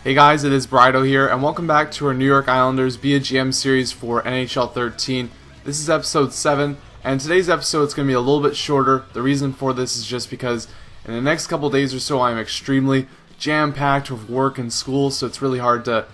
Hey guys, it is Brido here, and welcome back to our New York Islanders Be a GM series for NHL 13. This is episode 7, and today's episode is going to be a little bit shorter. The reason for this is just because in the next couple days or so I'm extremely jam-packed with work and school, so it's really hard to,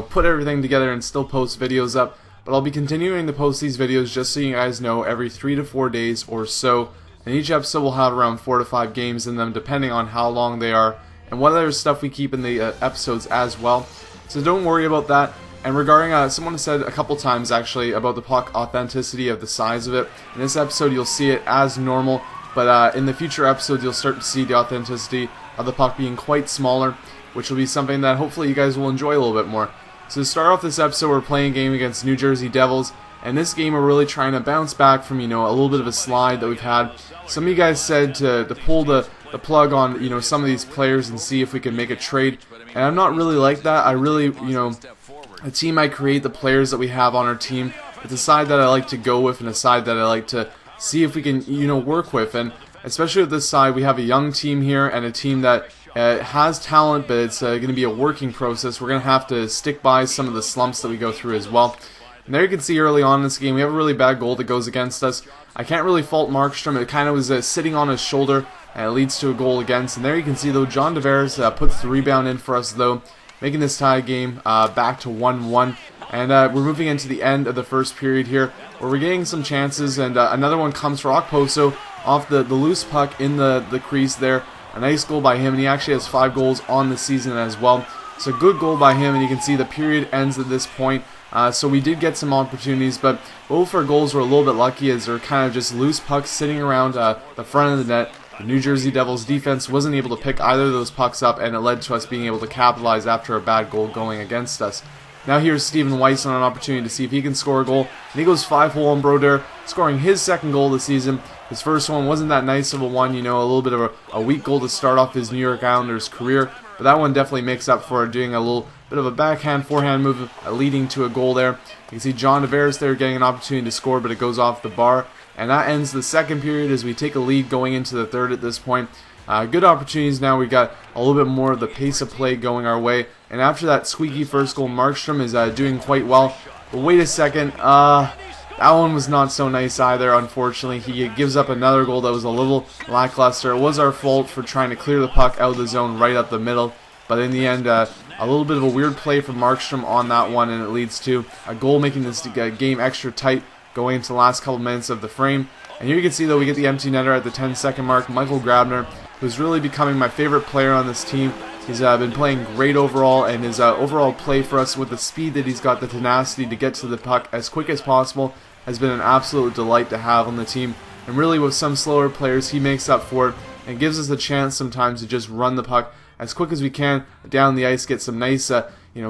put everything together and still post videos up. But I'll be continuing to post these videos just so you guys know every 3 to 4 days or so, and each episode will have around 4 to 5 games in them depending on how long they are and what other stuff we keep in the episodes as well. So don't worry about that. And regarding, someone said a couple times actually about the puck authenticity of the size of it. In this episode you'll see it as normal, but in the future episodes you'll start to see the authenticity of the puck being quite smaller, which will be something that hopefully you guys will enjoy a little bit more. So to start off this episode, we're playing a game against New Jersey Devils, and this game we're really trying to bounce back from, a little bit of a slide that we've had. Some of you guys said to pull the plug on, some of these players and see if we can make a trade, and I'm not really like that. I really, a team I create the players that we have on our team. It's a side that I like to go with and a side that I like to see if we can, work with, and especially with this side, we have a young team here and a team that has talent, but it's going to be a working process. We're going to have to stick by some of the slumps that we go through as well. And there you can see early on in this game, we have a really bad goal that goes against us. I can't really fault Markstrom. It kind of was sitting on his shoulder, and it leads to a goal against. And there you can see, though, John Tavares puts the rebound in for us, though, making this tie game back to 1-1. And we're moving into the end of the first period here, where we're getting some chances, and another one comes for Okposo off the loose puck in the crease there. A nice goal by him, and he actually has 5 goals on the season as well. So good goal by him, and you can see the period ends at this point. So we did get some opportunities, but both our goals were a little bit lucky as they're kind of just loose pucks sitting around the front of the net. The New Jersey Devils defense wasn't able to pick either of those pucks up, and it led to us being able to capitalize after a bad goal going against us. Now here's Stephen Weiss on an opportunity to see if he can score a goal, and he goes 5-hole on Brodeur, scoring his second goal of the season. His first one wasn't that nice of a one, a little bit of a weak goal to start off his New York Islanders career, but that one definitely makes up for it, doing a little bit of a backhand, forehand move leading to a goal there. You can see John Tavares there getting an opportunity to score, but it goes off the bar. And that ends the second period as we take a lead going into the third at this point. Good opportunities now. We got a little bit more of the pace of play going our way. And after that squeaky first goal, Markstrom is doing quite well. But wait a second. That one was not so nice either, unfortunately. He gives up another goal that was a little lackluster. It was our fault for trying to clear the puck out of the zone right up the middle. But in the end, a little bit of a weird play from Markstrom on that one, and it leads to a goal, making this game extra tight going into the last couple minutes of the frame. And here you can see, though, we get the empty netter at the 10-second mark. Michael Grabner, who's really becoming my favorite player on this team. He's been playing great overall, and his overall play for us with the speed that he's got, the tenacity to get to the puck as quick as possible, has been an absolute delight to have on the team. And really, with some slower players, he makes up for it and gives us a chance sometimes to just run the puck as quick as we can down the ice, get some nice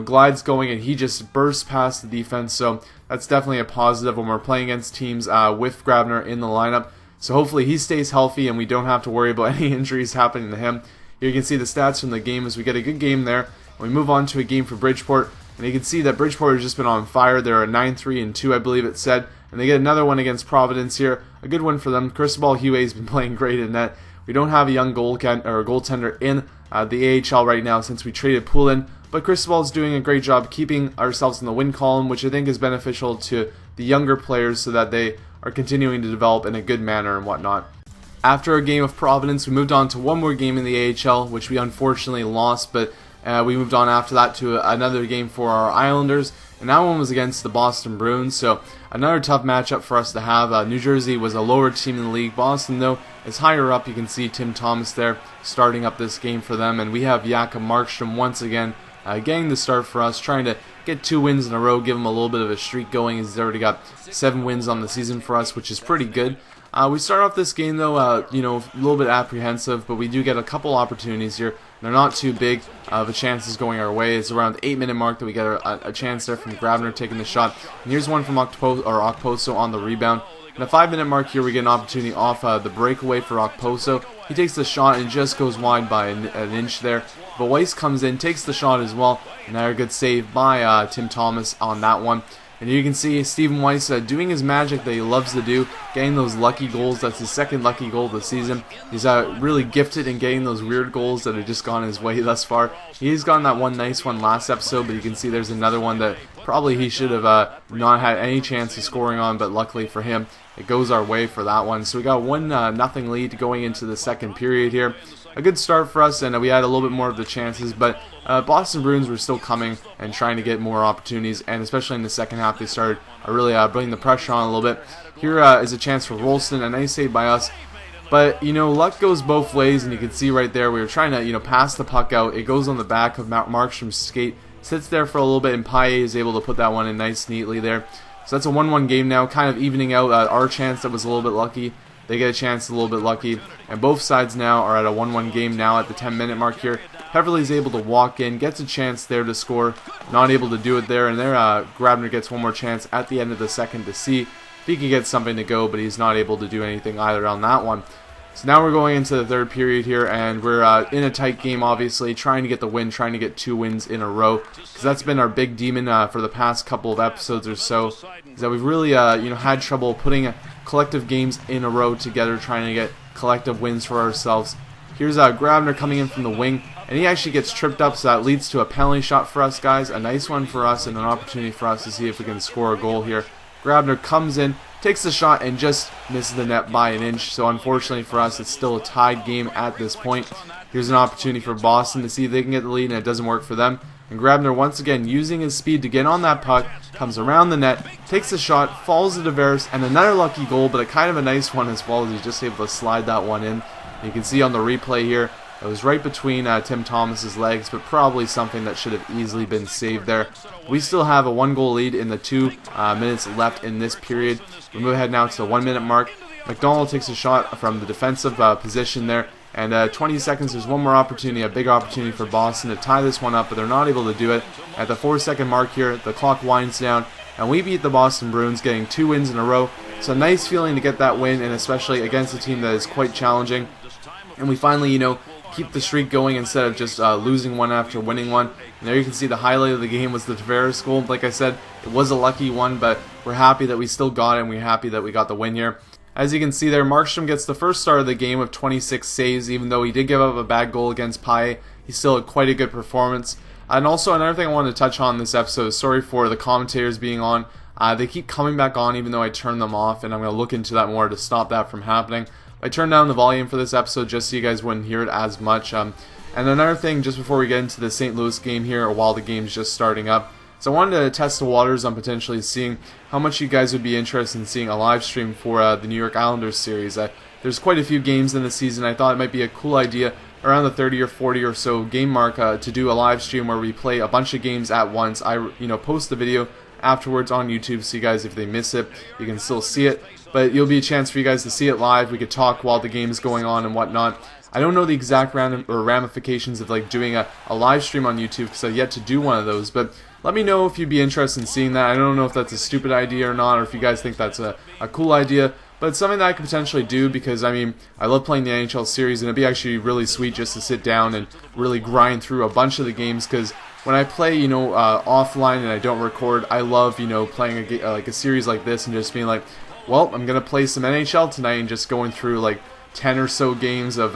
glides going, and he just bursts past the defense. So that's definitely a positive when we're playing against teams with Grabner in the lineup. So hopefully he stays healthy and we don't have to worry about any injuries happening to him. Here you can see the stats from the game as we get a good game there. We move on to a game for Bridgeport, and you can see that Bridgeport has just been on fire. They're a 9-3-2, I believe it said, and they get another one against Providence here. A good one for them. Cristobal Huey's been playing great in net. We don't have a young goaltender in the AHL right now since we traded Poulin, but Cristobal's doing a great job keeping ourselves in the win column, which I think is beneficial to the younger players so that they are continuing to develop in a good manner and whatnot. After a game of Providence, we moved on to one more game in the AHL, which we unfortunately lost, but we moved on after that to another game for our Islanders, and that one was against the Boston Bruins, so another tough matchup for us to have. New Jersey was a lower team in the league. Boston, though, is higher up. You can see Tim Thomas there starting up this game for them, and we have Jakob Markstrom once again getting the start for us, trying to get 2 wins in a row, give him a little bit of a streak going. He's already got 7 wins on the season for us, which is pretty good. We start off this game, though, a little bit apprehensive, but we do get a couple opportunities here. They're not too big of a chances going our way. It's around the 8-minute mark that we get a chance there from Grabner taking the shot. And here's one from Okposo on the rebound. In the 5-minute mark here, we get an opportunity off the breakaway for Okposo. He takes the shot and just goes wide by an inch there. But Weiss comes in, takes the shot as well. Another good save by Tim Thomas on that one. And you can see Stephen Weiss doing his magic that he loves to do, getting those lucky goals. That's his second lucky goal of the season. He's really gifted in getting those weird goals that have just gone his way thus far. He's gotten that one nice one last episode, but you can see there's another one that probably he should have not had any chance of scoring on, but luckily for him, it goes our way for that one. So we got 1-0 lead going into the second period here. A good start for us, and we had a little bit more of the chances, but Boston Bruins were still coming and trying to get more opportunities, and especially in the second half they started really bringing the pressure on a little bit. Here is a chance for Rolston, a nice save by us, but luck goes both ways, and you can see right there we were trying to pass the puck out. It goes on the back of Markstrom's skate, sits there for a little bit, and Paille is able to put that one in nice neatly there. So that's a 1-1 game now, kind of evening out our chance that was a little bit lucky. They get a chance a little bit lucky, and both sides now are at a 1-1 game now at the 10-minute mark here. Heverly's able to walk in, gets a chance there to score, not able to do it there, and there Grabner gets one more chance at the end of the second to see if he can get something to go, but he's not able to do anything either on that one. So now we're going into the third period here, and we're in a tight game, obviously, trying to get the win, trying to get 2 wins in a row, because that's been our big demon for the past couple of episodes or so, is that we've really had trouble putting collective games in a row together, trying to get collective wins for ourselves. Here's Grabner coming in from the wing, and he actually gets tripped up, so that leads to a penalty shot for us, guys. A nice one for us, and an opportunity for us to see if we can score a goal here. Grabner comes in, takes the shot, and just misses the net by an inch. So unfortunately for us, it's still a tied game at this point. Here's an opportunity for Boston to see if they can get the lead, and it doesn't work for them. And Grabner, once again, using his speed to get on that puck, comes around the net, takes the shot, falls to Tavares, and another lucky goal, but a kind of a nice one as well, as he's just able to slide that one in. And you can see on the replay here, it was right between Tim Thomas's legs, but probably something that should have easily been saved there. We still have a 1-goal lead in the 2 minutes left in this period. We move ahead now to the 1-minute mark. McDonald takes a shot from the defensive position there. And 20 seconds, there's one more opportunity, a big opportunity for Boston to tie this one up, but they're not able to do it. At the 4-second mark here, the clock winds down, and we beat the Boston Bruins, getting 2 wins in a row. It's a nice feeling to get that win, and especially against a team that is quite challenging. And we finally, keep the streak going instead of just losing one after winning one. And there you can see the highlight of the game was the Tavares goal. Like I said, it was a lucky one, but we're happy that we still got it, and we're happy that we got the win here. As you can see there, Markstrom gets the first start of the game with 26 saves. Even though he did give up a bad goal against Paille, he still had quite a good performance. And also another thing I wanted to touch on this episode, sorry for the commentators being on. They keep coming back on even though I turned them off, and I'm going to look into that more to stop that from happening. I turned down the volume for this episode just so you guys wouldn't hear it as much. And another thing, just before we get into the St. Louis game here, or while the game's just starting up, so I wanted to test the waters on potentially seeing how much you guys would be interested in seeing a live stream for the New York Islanders series. There's quite a few games in the season. I thought it might be a cool idea around the 30 or 40 or so game mark to do a live stream where we play a bunch of games at once. I post the video afterwards on YouTube, so you guys, if they miss it, you can still see it. But it'll be a chance for you guys to see it live. We could talk while the game is going on and whatnot. I don't know the exact ramifications of doing a live stream on YouTube, because I've yet to do one of those, but let me know if you'd be interested in seeing that. I don't know if that's a stupid idea or not, or if you guys think that's a cool idea, but it's something that I could potentially do, because I love playing the NHL series, and it'd be actually really sweet just to sit down and really grind through a bunch of the games, because when I play, offline and I don't record, I love, playing a series like this and just being like, well, I'm going to play some NHL tonight, and just going through 10 or so games of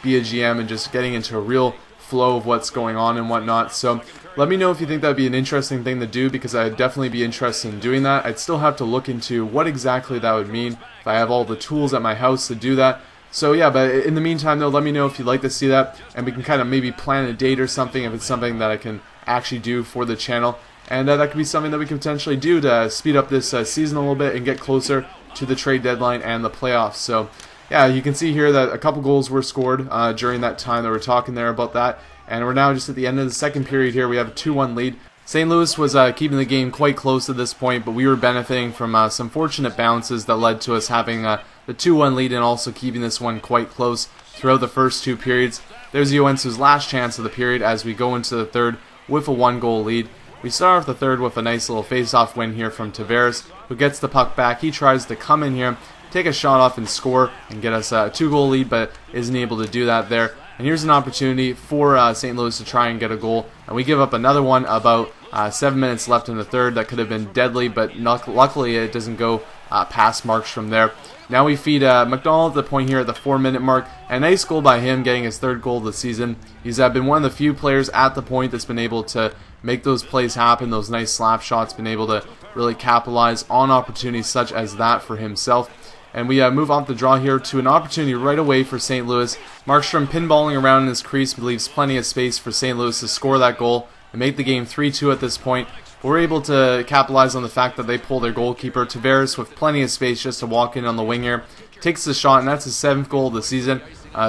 Be a GM and just getting into a real flow of what's going on and whatnot. So let me know if you think that would be an interesting thing to do, because I'd definitely be interested in doing that. I'd still have to look into what exactly that would mean, if I have all the tools at my house to do that. So yeah, but in the meantime though, let me know if you'd like to see that, and we can kind of maybe plan a date or something if it's something that I can actually do for the channel. And that could be something that we can potentially do to speed up this season a little bit and get closer to the trade deadline and the playoffs. So yeah, you can see here that a couple goals were scored during that time that we're talking there about that. And we're now just at the end of the second period here. We have a 2-1 lead. St. Louis was keeping the game quite close at this point, but we were benefiting from some fortunate bounces that led to us having the 2-1 lead and also keeping this one quite close throughout the first 2 periods. There's Joensu's last chance of the period as we go into the third with a 1-goal lead. We start off the third with a nice little face-off win here from Tavares, who gets the puck back. He tries to come in here, take a shot off and score and get us a 2-goal lead, but isn't able to do that there. And here's an opportunity for St. Louis to try and get a goal, and we give up another one about 7 minutes left in the third. That could have been deadly, but luckily it doesn't go past Markstrom there. Now we feed McDonald at the point here at the 4-minute mark. A nice goal by him, getting his third goal of the season. He's been one of the few players at the point that's been able to make those plays happen, those nice slap shots, been able to really capitalize on opportunities such as that for himself. And we move off the draw here to an opportunity right away for St. Louis. Markstrom pinballing around in his crease leaves plenty of space for St. Louis to score that goal and make the game 3-2 at this point. We're able to capitalize on the fact that they pull their goalkeeper, Tavares, with plenty of space just to walk in on the wing here. Takes the shot, and that's his 7th goal of the season.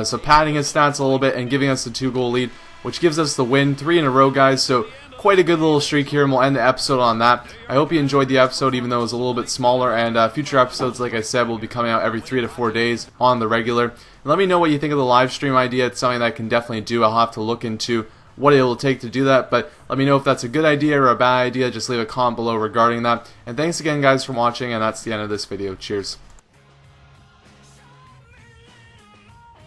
So padding his stats a little bit and giving us the 2-goal lead, which gives us the win. 3 in a row, guys. So quite a good little streak here, and we'll end the episode on that. I hope you enjoyed the episode, even though it was a little bit smaller, and future episodes, like I said, will be coming out every 3 to 4 days on the regular. And let me know what you think of the live stream idea. It's something that I can definitely do. I'll have to look into what it will take to do that, but let me know if that's a good idea or a bad idea. Just leave a comment below regarding that. And thanks again, guys, for watching, and that's the end of this video. Cheers.